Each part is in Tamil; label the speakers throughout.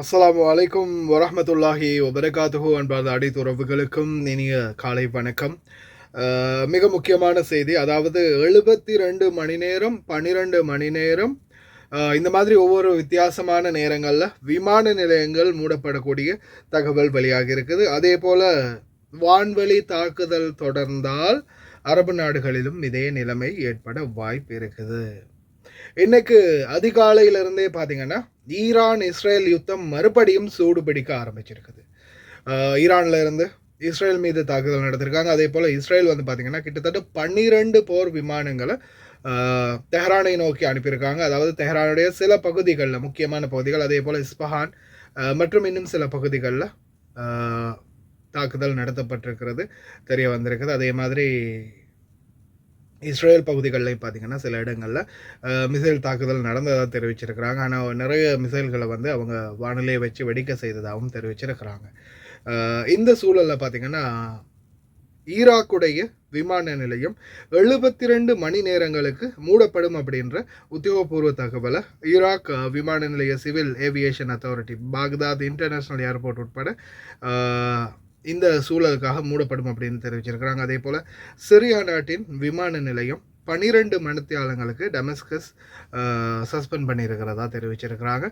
Speaker 1: அஸ்ஸலாமு அலைக்கும் வரஹ்மத்துல்லாஹி வபரகாத்துஹு. அன்பார்ந்த அனைத்து உறவுகளுக்கும் இனிய காலை வணக்கம். மிக முக்கியமான செய்தி, அதாவது 72 மணி நேரம் 12 மணி நேரம் இந்த மாதிரி ஒவ்வொரு வித்தியாசமான நேரங்களில் விமான நிலையங்கள் மூடப்படக்கூடிய தகவல் வெளியாகி இருக்குது. அதே போல் வான்வெளி தாக்குதல் தொடர்ந்தால் அரபு நாடுகளிலும் இதே நிலைமை ஏற்பட வாய்ப்பு இருக்குது. இன்னைக்கு அதிகாலையிலிருந்தே பார்த்தீங்கன்னா ஈரான் இஸ்ரேல் யுத்தம் மறுபடியும் சூடு பிடிக்க ஆரம்பிச்சிருக்குது. ஈரான்ல இருந்து இஸ்ரேல் மீது தாக்குதல் நடத்திருக்காங்க. அதே போல் இஸ்ரேல் வந்து பார்த்தீங்கன்னா கிட்டத்தட்ட 12 போர் விமானங்களை தெஹ்ரானை நோக்கி அனுப்பியிருக்காங்க. அதாவது தெஹ்ரானுடைய சில பகுதிகளில், முக்கியமான பகுதிகள், அதே போல் இஸ்பஹான் மற்றும் இன்னும் சில பகுதிகளில் தாக்குதல் நடத்தப்பட்டிருக்கிறது தெரிய வந்திருக்குது. அதே மாதிரி இஸ்ரேல் பகுதிகளில் பார்த்திங்கன்னா சில இடங்களில் மிசைல் தாக்குதல் நடந்ததாக தெரிவிச்சிருக்கிறாங்க. ஆனால் நிறைய மிசைல்களை வந்து அவங்க வானிலையை வச்சு வெடிக்க செய்ததாகவும் தெரிவிச்சிருக்கிறாங்க. இந்த சூழலில் பார்த்திங்கன்னா ஈராக்குடைய விமான நிலையம் 72 மணி நேரங்களுக்கு மூடப்படும் அப்படின்ற உத்தியோகபூர்வ தகவலை ஈராக் விமான நிலைய civil aviation authority, Baghdad international airport உட்பட இந்த சூழலுக்காக மூடப்படும் அப்படின்னு தெரிவிச்சிருக்கிறாங்க. அதே போல் சிரியா நாட்டின் விமான நிலையம் 12 மணித்தியாலங்களுக்கு டெமஸ்கஸ் சஸ்பெண்ட் பண்ணியிருக்கிறதா தெரிவிச்சிருக்கிறாங்க.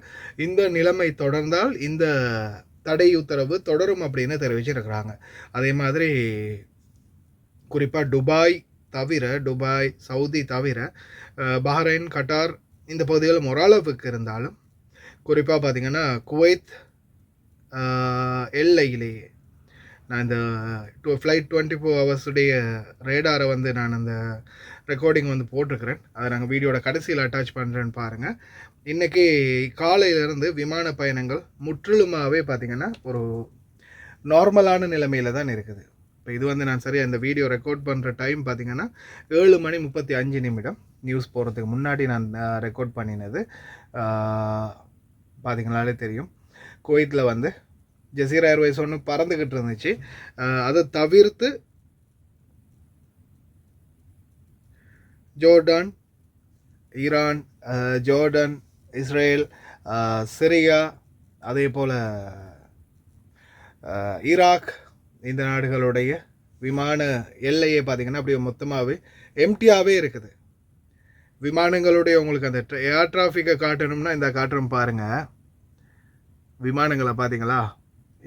Speaker 1: இந்த நிலைமை தொடர்ந்தால் இந்த தடை உத்தரவு தொடரும் அப்படின்னு தெரிவிச்சிருக்கிறாங்க. அதே மாதிரி குறிப்பாக துபாய், சவுதி தவிர பஹ்ரைன், கட்டார் இந்த பகுதிகளில் ஓரளவுக்கு இருந்தாலும், குறிப்பாக பார்த்திங்கன்னா குவைத் எல்லையிலேயே நான் இந்த ஃப்ளைட் 24 ஹவர்ஸுடைய ரேடாரை வந்து நான் அந்த ரெக்கார்டிங் வந்து போட்டிருக்கிறேன். அதை நாங்கள் வீடியோட கடைசியில் அட்டாச் பண்ணுறேன்னு பாருங்கள். இன்றைக்கி காலையிலேருந்து விமான பயணங்கள் முற்றிலுமாகவே பார்த்திங்கன்னா ஒரு நார்மலான நிலைமையில் தான் இருக்குது. இப்போ இது வந்து நான் சரியாக இந்த வீடியோ ரெக்கார்ட் பண்ணுற டைம் பார்த்திங்கன்னா 7:35 நியூஸ் போகிறதுக்கு முன்னாடி நான் ரெக்கார்ட் பண்ணினது. பார்த்திங்கனாலே தெரியும், குவைத்தில் வந்து ஜசீரா ஏர்வேஸ் ஒன்று பறந்துக்கிட்டு இருந்துச்சு. அதை தவிர்த்து Jordan, Iran, Jordan, Israel, Syria, அதே போல் ஈராக் இந்த நாடுகளுடைய விமான எல்லையை பார்த்திங்கன்னா அப்படியே மொத்தமாகவே எம்டியாகவே இருக்குது. விமானங்களுடைய உங்களுக்கு அந்த ஏர் டிராஃபிக்கை காட்டணும்னா இந்த காட்டுறோம் பாருங்கள். விமானங்களை பார்த்தீங்களா,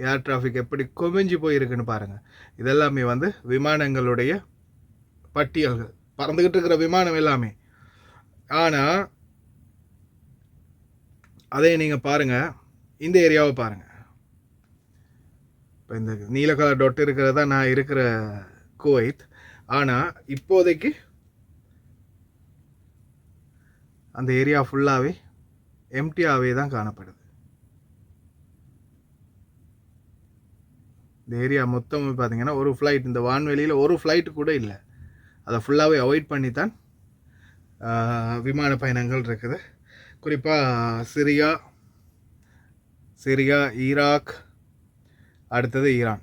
Speaker 1: ஏர் டிராஃபிக் எப்படி குமிஞ்சு போயிருக்குன்னு பாருங்கள். இதெல்லாமே வந்து விமானங்களுடைய பட்டியல்கள், பறந்துக்கிட்டு இருக்கிற விமானம் எல்லாமே. ஆனால் அதே நீங்கள் பாருங்கள், இந்த ஏரியாவை பாருங்கள். இப்போ இந்த நீல கலர் டொட் இருக்கிறது தான் நான் இருக்கிற குவைத். ஆனால் இப்போதைக்கு அந்த ஏரியா ஃபுல்லாகவே எம்டியாகவே தான் காணப்படுது. இந்த ஏரியா மொத்தம் பார்த்திங்கன்னா ஒரு ஃப்ளைட், இந்த வான்வெளியில் ஒரு ஃப்ளைட்டு கூட இல்லை. அதை ஃபுல்லாகவே அவாய்ட் பண்ணித்தான் விமான பயணங்கள் இருக்குது. குறிப்பாக சிரியா, ஈராக், அடுத்தது ஈரான்,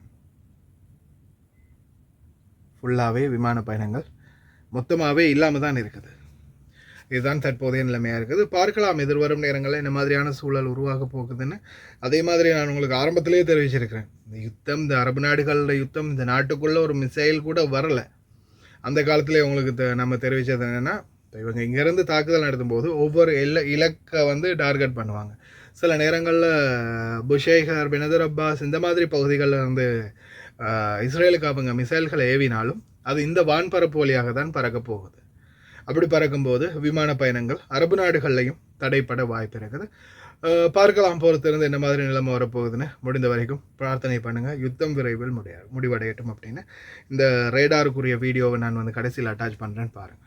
Speaker 1: ஃபுல்லாகவே விமான பயணங்கள் மொத்தமாகவே இல்லாமல் தான் இருக்குது. இதுதான் தற்போதைய நிலைமையாக இருக்குது. பார்க்கலாம் எதிர்வரும் நேரங்களில் என்ன மாதிரியான சூழல் உருவாக போகுதுன்னு. அதே மாதிரி நான் உங்களுக்கு ஆரம்பத்திலே தெரிவிச்சிருக்கிறேன், இந்த யுத்தம், இந்த அரபு நாடுகளோட யுத்தம், இந்த நாட்டுக்குள்ளே ஒரு மிசைல் கூட வரலை. அந்த காலத்திலே உங்களுக்கு நம்ம தெரிவித்தது என்னென்னா, இவங்க இங்கேருந்து தாக்குதல் நடத்தும் போது ஒவ்வொரு இலக்கை வந்து டார்கெட் பண்ணுவாங்க. சில நேரங்களில் புஷேகர், பெனதர் அப்பாஸ் இந்த மாதிரி பகுதிகளில் வந்து இஸ்ரேலுக்கு அவங்க மிசைல்களை ஏவினாலும் அது இந்த வான்பரப்பு வழியாக தான் பறக்க போகுது. அப்படி பறக்கும்போது விமான பயணங்கள் அரபு நாடுகள்லையும் தடைப்பட வாய்ப்பு இருக்குது. பார்க்கலாம் பொறுத்திருந்து என்ன மாதிரி நிலைமை வரப்போகுதுன்னு. முடிந்த வரைக்கும் பிரார்த்தனை பண்ணுங்கள், யுத்தம் விரைவில் முடிவடையட்டும் அப்படின்னு. இந்த ரேடாருக்குரிய வீடியோவை நான் வந்து கடைசியில் அட்டாச் பண்ணுறேன்னு பாருங்கள்.